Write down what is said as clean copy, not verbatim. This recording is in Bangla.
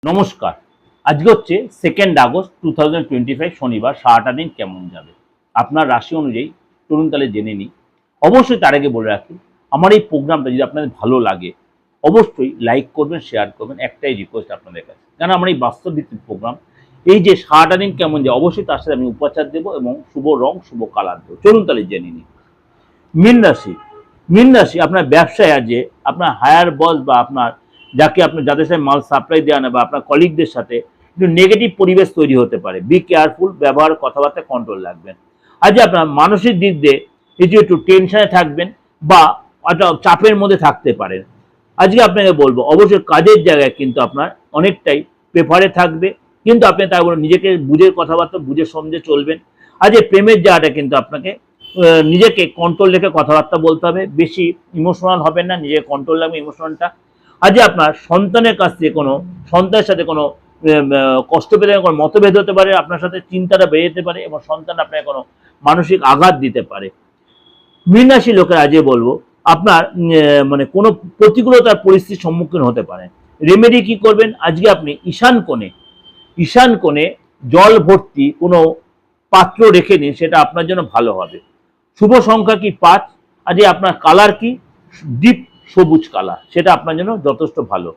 নমস্কার। আজকে হচ্ছে 2nd আগস্ট 2025 শনিবার। সারাটা দিন কেমন যাবে আপনার রাশি অনুযায়ী চলুন তাহলে জেনে নিই। অবশ্যই তার আগে বলে রাখি, আমার এই প্রোগ্রামটা যদি আপনাদের ভালো লাগে অবশ্যই লাইক করবেন, শেয়ার করবেন। একটাই রিকোয়েস্ট আপনাদের কাছে, কারণ আমার এই বাস্তব ভিত্তিক প্রোগ্রাম, এই যে সারাটা দিন কেমন যায় অবশ্যই তার সাথে আমি উপচার দেবো এবং শুভ রং শুভ কালার দেবো। চলুন তাহলে জেনে নিই। মীন রাশি। মীন রাশি আপনার ব্যবসায় আজ যে আপনার হায়ার বস বা আপনার যাকে আপনি যাদের সাথে মাল সাপ্লাই দেওয়া না বা আপনার কলিগদের সাথে একটু নেগেটিভ পরিবেশ তৈরি হতে পারে। বি কেয়ারফুল, ব্যবহার কথাবার্তা কন্ট্রোল রাখবেন। আজ আপনার মানসিক দিক দিয়ে একটু টেনশনে থাকবেন বা একটা চাপের মধ্যে থাকতে পারেন। আজকে আপনাকে বলবো অবশ্যই কাজের জায়গায় কিন্তু আপনার অনেকটাই প্রেফারে থাকবে, কিন্তু আপনি তার নিজেকে বুঝে কথাবার্তা বুঝে সমঝে চলবেন। আজ প্রেমের জায়গাটা কিন্তু আপনাকে নিজেকে কন্ট্রোল রেখে কথাবার্তা বলতে হবে। বেশি ইমোশনাল হবেন না, নিজেকে কন্ট্রোল রাখবেন ইমোশনালটা। আজ আপনার সন্তানের কাছ থেকে কোনো সন্তানের সাথে কোনো কষ্ট পেতে কোনো মতভেদ হতে পারে, আপনার সাথে চিন্তাটা বেড়ে যেতে পারে এবং সন্তান আপনাকে কোনো মানসিক আঘাত দিতে পারে। মীন রাশি লোকের আজকে বলবো আপনার মানে কোনো প্রতিকূলতার পরিস্থিতির সম্মুখীন হতে পারেন। রেমেডি কি করবেন? আজকে আপনি ঈশান কোণে জল ভর্তি কোনো পাত্র রেখে নিন, সেটা আপনার জন্য ভালো হবে। শুভ সংখ্যা কি 5। আজকে আপনার কালার কি ডিপ সবুজ কালার, সেটা আপনার জন্য যথেষ্ট ভালো।